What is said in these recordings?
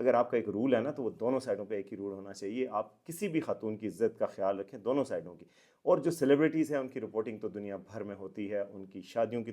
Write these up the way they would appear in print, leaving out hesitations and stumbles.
اگر آپ کا ایک رول ہے نا تو وہ دونوں سائڈوں پہ ایک ہی رول ہونا چاہیے. آپ کسی بھی خاتون کی عزت کا خیال رکھیں دونوں سائڈوں کی. اور جو سیلیبریٹیز ہیں ان کی رپورٹنگ تو دنیا بھر میں ہوتی ہے, ان کی شادیوں کی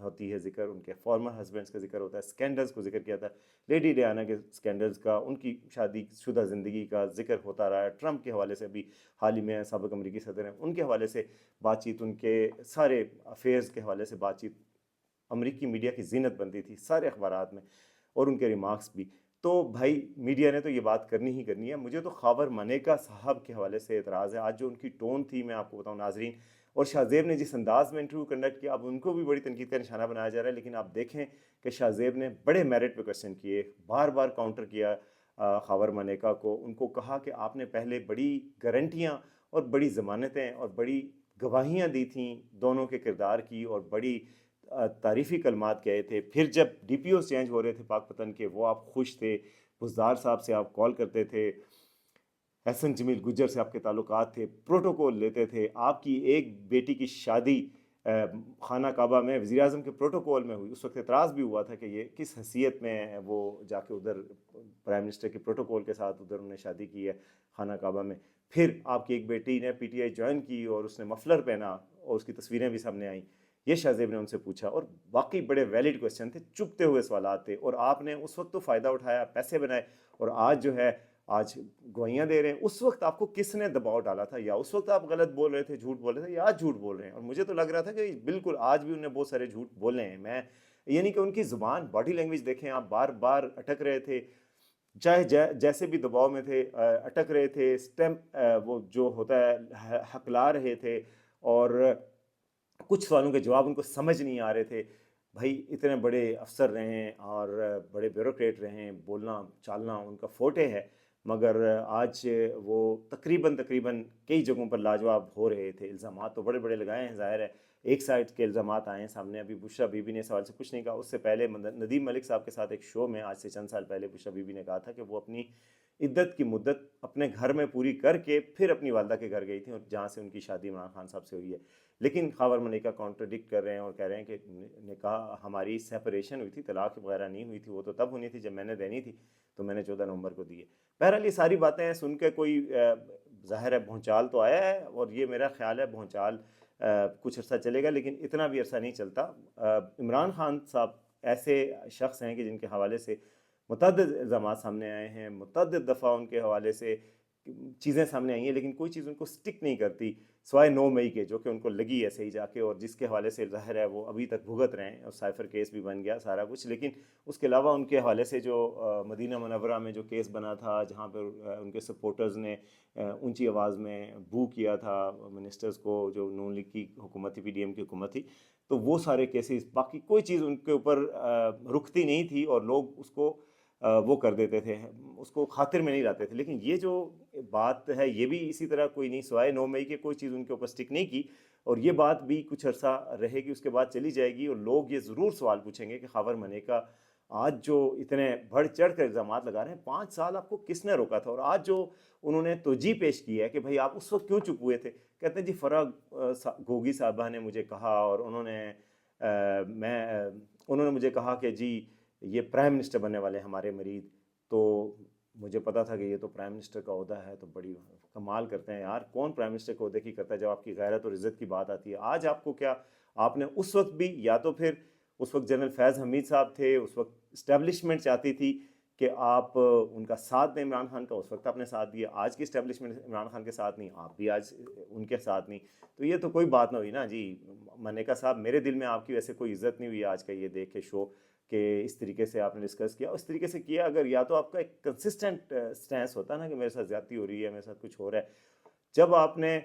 ہوتی ہے ذکر, ان کے فارمر ہسبینڈس کا ذکر ہوتا ہے, اسکینڈلز کو ذکر کیا تھا, لیڈی ڈیانا کے اسکینڈلز کا, ان کی شادی شدہ زندگی کا ذکر ہوتا رہا ہے. ٹرمپ کے حوالے سے ابھی حال ہی میں سابق امریکی صدر ہیں, ان کے حوالے سے بات چیت, ان کے سارے افیئرز کے حوالے سے بات چیت امریکی میڈیا کی زینت بنتی تھی سارے اخبارات میں, اور ان کے ریمارکس بھی. تو بھائی میڈیا نے تو یہ بات کرنی ہی کرنی ہے. مجھے تو خاور منیکا صاحب کے حوالے سے اعتراض ہے. آج جو ان کی ٹون تھی میں آپ کو بتاؤں ناظرین, اور شاہ زیب نے جس انداز میں انٹرویو کنڈکٹ کیا, اب ان کو بھی بڑی تنقید کا نشانہ بنایا جا رہا ہے. لیکن آپ دیکھیں کہ شاہ زیب نے بڑے میرٹ پہ کوشچن کیے, بار بار کاؤنٹر کیا خاور منیکا کو. ان کو کہا کہ آپ نے پہلے بڑی گارنٹیاں اور بڑی ضمانتیں اور بڑی گواہیاں دی تھیں دونوں کے کردار کی, اور بڑی تعریفی کلمات کہے تھے. پھر جب ڈی پی اوز چینج ہو رہے تھے پاک پتن کے, وہ آپ خوش تھے, بزدار صاحب سے آپ کال کرتے تھے, احسن جمیل گجر سے آپ کے تعلقات تھے, پروٹوکول لیتے تھے. آپ کی ایک بیٹی کی شادی خانہ کعبہ میں وزیر اعظم کے پروٹوکول میں ہوئی. اس وقت اعتراض بھی ہوا تھا کہ یہ کس حیثیت میں وہ جا کے ادھر پرائم منسٹر کے پروٹوکول کے ساتھ ادھر انہوں نے شادی کی ہے خانہ کعبہ میں. پھر آپ کی ایک بیٹی نے پی ٹی آئی جوائن کی اور اس نے مفلر پہنا, اور اس کی تصویریں بھی سامنے آئیں. یہ شاہ زیب نے ان سے پوچھا, اور واقعی بڑے ویلڈ کوسچن تھے, چپتے ہوئے سوالات تھے, اور آپ نے اس وقت تو فائدہ اٹھایا, پیسے بنائے, اور آج جو ہے آج گوائیاں دے رہے ہیں. اس وقت آپ کو کس نے دباؤ ڈالا تھا؟ یا اس وقت آپ غلط بول رہے تھے, جھوٹ بول رہے تھے, یا آج جھوٹ بول رہے ہیں؟ اور مجھے تو لگ رہا تھا کہ بالکل آج بھی انہیں بہت سارے جھوٹ بولے ہیں. میں یعنی کہ ان کی زبان, باڈی لینگویج دیکھیں آپ, بار بار اٹک رہے تھے, چاہے جیسے بھی دباؤ میں تھے اٹک رہے تھے, اسٹیم وہ جو ہوتا ہے ہکلا رہے تھے, اور کچھ سوالوں کے جواب ان کو سمجھ نہیں آ رہے تھے. بھائی اتنے بڑے افسر رہے ہیں اور بڑے بیوروکریٹ رہے ہیں, بولنا چالنا ان کا فوٹے ہے, مگر آج وہ تقریباً کئی جگہوں پر لاجواب ہو رہے تھے. الزامات تو بڑے بڑے لگائے ہیں, ظاہر ہے ایک سائڈ کے الزامات آئے ہیں سامنے. ابھی بشرا بی بی نے سوال سے کچھ نہیں کہا. اس سے پہلے ندیم ملک صاحب کے ساتھ ایک شو میں آج سے چند سال پہلے بشرا بی بی نے کہا تھا کہ وہ اپنی عدت کی مدت اپنے گھر میں پوری کر کے پھر اپنی والدہ کے گھر گئی تھی, اور جہاں سے ان کی شادی عمران خان صاحب سے ہوئی ہے. لیکن خاور منیکا کانٹرڈکٹ کر رہے ہیں اور کہہ رہے ہیں کہ نکاح ہماری سیپریشن ہوئی تھی, طلاق وغیرہ نہیں ہوئی تھی, وہ تو تب ہونی تھی جب میں نے دینی تھی, تو میں نے 14 نومبر کو دی ہے. بہرحال یہ ساری باتیں سن کے کوئی ظاہر ہے بھونچال تو آیا ہے, اور یہ میرا خیال ہے بھونچال کچھ عرصہ چلے گا, لیکن اتنا بھی عرصہ نہیں چلتا. عمران خان صاحب ایسے شخص ہیں کہ جن کے حوالے سے متعدد الزامات سامنے آئے ہیں, متعدد دفعہ ان کے حوالے سے چیزیں سامنے آئی ہیں, لیکن کوئی چیز ان کو سٹک نہیں کرتی سوائے 9 مئی کے, جو کہ ان کو لگی ہے صحیح جا کے, اور جس کے حوالے سے ظاہر ہے وہ ابھی تک بھگت رہے ہیں, اور سائفر کیس بھی بن گیا سارا کچھ. لیکن اس کے علاوہ ان کے حوالے سے جو مدینہ منورہ میں جو کیس بنا تھا, جہاں پر ان کے سپورٹرز نے اونچی آواز میں بو کیا تھا منسٹرز کو, جو نون لیگ کی حکومت تھی, پی ڈی ایم کی حکومت تھی, تو وہ سارے کیسز, باقی کوئی چیز ان کے اوپر رکتی نہیں تھی, اور لوگ اس کو وہ کر دیتے تھے, اس کو خاطر میں نہیں لاتے تھے. لیکن یہ جو بات ہے یہ بھی اسی طرح کوئی نہیں, سوائے 9 مئی کے کوئی چیز ان کے اوپر سٹک نہیں کی, اور یہ بات بھی کچھ عرصہ رہے گی, اس کے بعد چلی جائے گی. اور لوگ یہ ضرور سوال پوچھیں گے کہ خاور منیکا آج جو اتنے بڑھ چڑھ کر الزامات لگا رہے ہیں, 5 سال آپ کو کس نے روکا تھا؟ اور آج جو انہوں نے توجیہ پیش کی ہے کہ بھائی آپ اس وقت کیوں چپ ہوئے تھے, کہتے ہیں جی فرح گوگی صاحبہ نے مجھے کہا, اور انہوں نے مجھے کہا کہ جی یہ پرائم منسٹر بننے والے ہمارے مرید, تو مجھے پتا تھا کہ یہ تو پرائم منسٹر کا عہدہ ہے. تو بڑی کمال کرتے ہیں یار, کون پرائم منسٹر کے عہدے کی کرتا ہے جب آپ کی غیرت اور عزت کی بات آتی ہے. آج آپ کو کیا, آپ نے اس وقت بھی, یا تو پھر اس وقت جنرل فیض حمید صاحب تھے, اس وقت اسٹیبلشمنٹ چاہتی تھی کہ آپ ان کا ساتھ دیں عمران خان کا, اس وقت آپ نے ساتھ دیا. آج کی اسٹیبلشمنٹ عمران خان کے ساتھ نہیں, آپ بھی آج ان کے ساتھ نہیں, تو یہ تو کوئی بات نہ ہوئی نا جی. منیکا صاحب میرے دل میں آپ کی ویسے کوئی عزت نہیں ہوئی آج کا یہ دیکھ کے شو, کہ اس طریقے سے آپ نے ڈسکس کیا. اس طریقے سے کیا اگر, یا تو آپ کا ایک کنسسٹنٹ سٹینس ہوتا نا کہ میرے ساتھ زیادتی ہو رہی ہے, میرے ساتھ کچھ ہو رہا ہے. جب آپ نے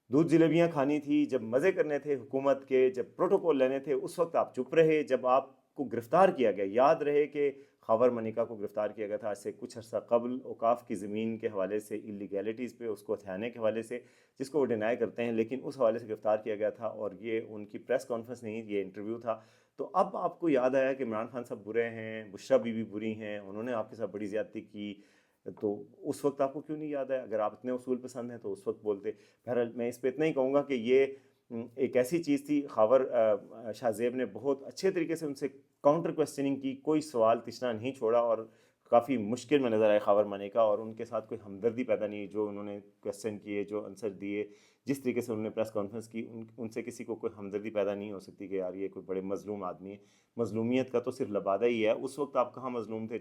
دودھ جلیبیاں کھانی تھی, جب مزے کرنے تھے حکومت کے, جب پروٹوکول لینے تھے, اس وقت آپ چپ رہے. جب آپ کو گرفتار کیا گیا, یاد رہے کہ خاور منیکا کو گرفتار کیا گیا تھا آج سے کچھ عرصہ قبل, اوقاف کی زمین کے حوالے سے, انلیگیلٹیز پہ اس کو ہتھیانے کے حوالے سے, جس کو وہ ڈینائی کرتے ہیں, لیکن اس حوالے سے گرفتار کیا گیا تھا. اور یہ ان کی پریس کانفرنس نہیں, یہ انٹرویو تھا. تو اب آپ کو یاد آیا کہ عمران خان صاحب برے ہیں, بشرا بی بی بری ہیں, انہوں نے آپ کے ساتھ بڑی زیادتی کی, تو اس وقت آپ کو کیوں نہیں یاد ہے؟ اگر آپ اتنے اصول پسند ہیں تو اس وقت بولتے. بہرحال میں اس پہ اتنا ہی کہوں گا کہ یہ ایک ایسی چیز تھی, خاور شاہ زیب نے بہت اچھے طریقے سے ان سے کاؤنٹر کوسچننگ کی, کوئی سوال تشنا نہیں چھوڑا, اور کافی مشکل میں نظر آئے خاور مانیکا، اور ان کے ساتھ کوئی ہمدردی پیدا نہیں، جو انہوں نے کویسچن کیے، جو آنسر دیے، جس طریقے سے انہوں نے پریس کانفرنس کی، ان سے کسی کو کوئی ہمدردی پیدا نہیں ہو سکتی کہ یار یہ کوئی بڑے مظلوم آدمی ہے۔ مظلومیت کا تو صرف لبادہ ہی ہے۔ اس وقت آپ کہاں مظلوم تھے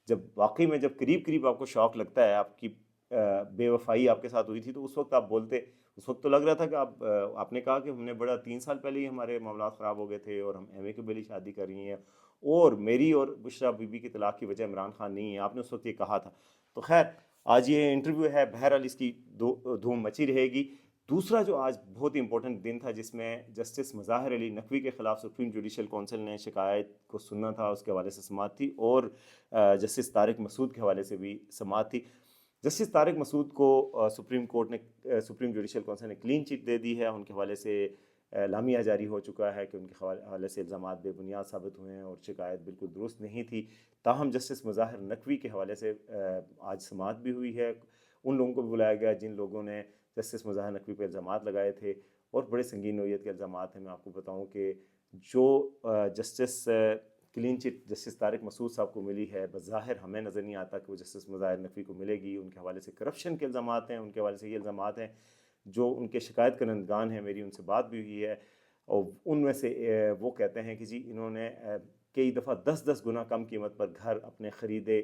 جب واقعی میں جب قریب قریب آپ کو شوق لگتا ہے، آپ کی بے وفائی آپ کے ساتھ ہوئی تھی، تو اس وقت آپ بولتے، اس وقت تو لگ رہا تھا کہ آپ نے کہا کہ ہم نے بڑا 3 سال پہلے ہی ہمارے معاملات خراب ہو گئے تھے اور ہم ایمیکیبلی شادی کر رہی ہیں، اور میری اور بشرا بی بی کی طلاق کی وجہ عمران خان نہیں ہے، آپ نے اس وقت یہ کہا تھا۔ تو خیر آج یہ انٹرویو ہے، بہرحال اس کی دھوم مچی رہے گی۔ دوسرا جو آج بہت ہی امپورٹنٹ دن تھا، جس میں جسٹس مظاہر علی نقوی کے خلاف سپریم جوڈیشل کونسل نے شکایت کو سننا تھا، اس کے حوالے سے سماعت تھی، اور جسٹس طارق مسعود کے حوالے سے بھی سماعت تھی۔ جسٹس طارق مسعود کو سپریم جوڈیشل کونسل نے کلین چٹ دے دی ہے، ان کے حوالے سے لامیہ جاری ہو چکا ہے کہ ان کے حوالے سے الزامات بے بنیاد ثابت ہوئے ہیں اور شکایت بالکل درست نہیں تھی۔ تاہم جسٹس مظاہر نقوی کے حوالے سے آج سماعت بھی ہوئی ہے، ان لوگوں کو بھی بلایا گیا جن لوگوں نے جسٹس مظاہر نقوی پہ الزامات لگائے تھے، اور بڑے سنگین نوعیت کے الزامات ہیں۔ میں آپ کو بتاؤں کہ جو justice clean chit justice Tariq Masood sahib کو ملی ہے، بظاہر ہمیں نظر نہیں آتا کہ وہ جسٹس مظاہر نقوی کو ملے گی۔ ان کے حوالے سے کرپشن کے الزامات ہیں، ان کے حوالے سے یہ الزامات ہیں جو ان کے شکایت کنندگان ہیں، میری ان سے بات بھی ہوئی ہے، اور ان میں سے وہ کہتے ہیں کہ جی انہوں نے کئی دفعہ 10 گنا کم قیمت پر گھر اپنے خریدے،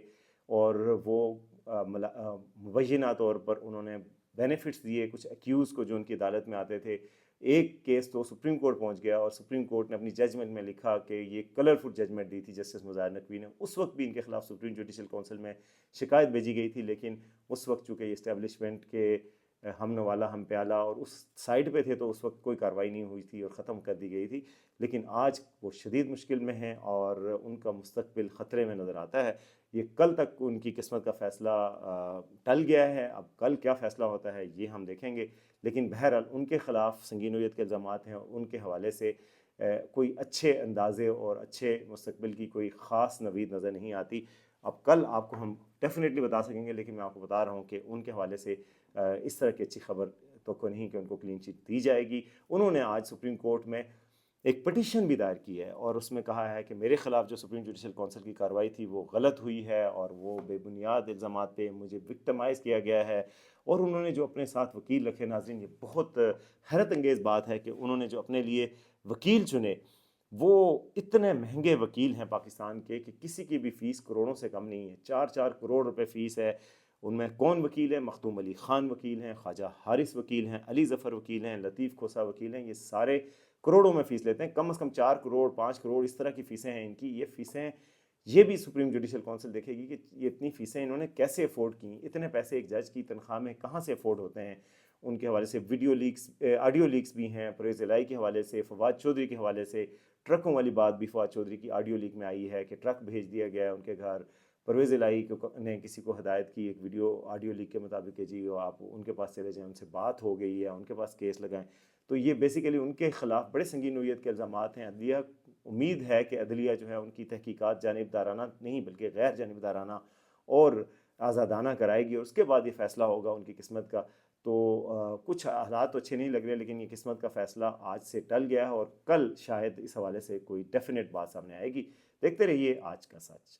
اور وہ مبینہ طور پر انہوں نے بینیفٹس دیے کچھ ایکیوز کو جو ان کی عدالت میں آتے تھے۔ ایک کیس تو سپریم کورٹ پہنچ گیا، اور سپریم کورٹ نے اپنی ججمنٹ میں لکھا کہ یہ کلرفل ججمنٹ دی تھی جسٹس مظاہر نقوی نے۔ اس وقت بھی ان کے خلاف سپریم جوڈیشل کونسل میں شکایت بھیجی گئی تھی، لیکن اس وقت چونکہ یہ اسٹیبلشمنٹ کے ہم نوالا ہم پیالہ اور اس سائڈ پہ تھے، تو اس وقت کوئی کارروائی نہیں ہوئی تھی اور ختم کر دی گئی تھی۔ لیکن آج وہ شدید مشکل میں ہیں اور ان کا مستقبل خطرے میں نظر آتا ہے۔ یہ کل تک ان کی قسمت کا فیصلہ ٹل گیا ہے، اب کل کیا فیصلہ ہوتا ہے یہ ہم دیکھیں گے، لیکن بہرحال ان کے خلاف سنگین نوعیت کے الزامات ہیں، ان کے حوالے سے کوئی اچھے اندازے اور اچھے مستقبل کی کوئی خاص نوید نظر نہیں آتی۔ اب کل آپ کو ہم ڈیفینیٹلی بتا سکیں گے، لیکن میں آپ کو بتا رہا ہوں کہ ان کے حوالے سے اس طرح کی اچھی خبر تو کوئی نہیں کہ ان کو کلین چٹ دی جائے گی۔ انہوں نے آج سپریم کورٹ میں ایک پٹیشن بھی دائر کی ہے، اور اس میں کہا ہے کہ میرے خلاف جو سپریم جوڈیشل کونسل کی کارروائی تھی وہ غلط ہوئی ہے، اور وہ بے بنیاد الزامات پہ مجھے وکٹمائز کیا گیا ہے۔ اور انہوں نے جو اپنے ساتھ وکیل رکھے، ناظرین یہ بہت حیرت انگیز بات ہے کہ انہوں نے جو اپنے لیے وکیل چنے، وہ اتنے مہنگے وکیل ہیں پاکستان کے کہ کسی کی بھی فیس کروڑوں سے کم نہیں ہے، 4 کروڑ روپے فیس ہے۔ ان میں کون وکیل ہیں؟ مخدوم علی خان وکیل ہیں، خواجہ حارث وکیل ہیں، علی ظفر وکیل ہیں، لطیف کھوسہ وکیل ہیں، یہ سارے کروڑوں میں فیس لیتے ہیں، کم از کم 4 کروڑ 5 کروڑ اس طرح کی فیسیں ہیں ان کی۔ یہ فیسیں، یہ بھی سپریم جوڈیشل کونسل دیکھے گی کہ یہ اتنی فیسیں انہوں نے کیسے افورڈ کی، اتنے پیسے ایک جج کی تنخواہ میں کہاں سے افورڈ ہوتے ہیں۔ ان کے حوالے سے ویڈیو لیکس، آڈیو لیکس بھی ہیں، پرویز الہی کے حوالے سے، فواد چودھری کے حوالے سے۔ ٹرکوں والی بات بھی فواد چودھری کی آڈیو لیک میں آئی ہے کہ ٹرک بھیج دیا گیا ہے ان کے گھر۔ پرویز الہی نے کسی کو ہدایت کی ایک ویڈیو آڈیو لیک کے مطابق کہ جی آپ ان کے پاس چلے جائیں، ان سے بات ہو گئی ہے، ان کے پاس کیس لگائیں۔ تو یہ بیسیکلی ان کے خلاف بڑے سنگین نوعیت کے الزامات ہیں۔ عدلیہ امید ہے کہ عدلیہ جو ہے ان کی تحقیقات جانبدارانہ نہیں بلکہ غیر جانبدارانہ اور آزادانہ کرائے گی، اور اس کے بعد یہ فیصلہ ہوگا ان کی قسمت کا۔ تو کچھ حالات تو اچھے نہیں لگ رہے، لیکن یہ قسمت کا فیصلہ آج سے ٹل گیا ہے، اور کل شاید اس حوالے سے کوئی ڈیفینیٹ بات سامنے آئے گی۔ دیکھتے رہیے آج کا سچ۔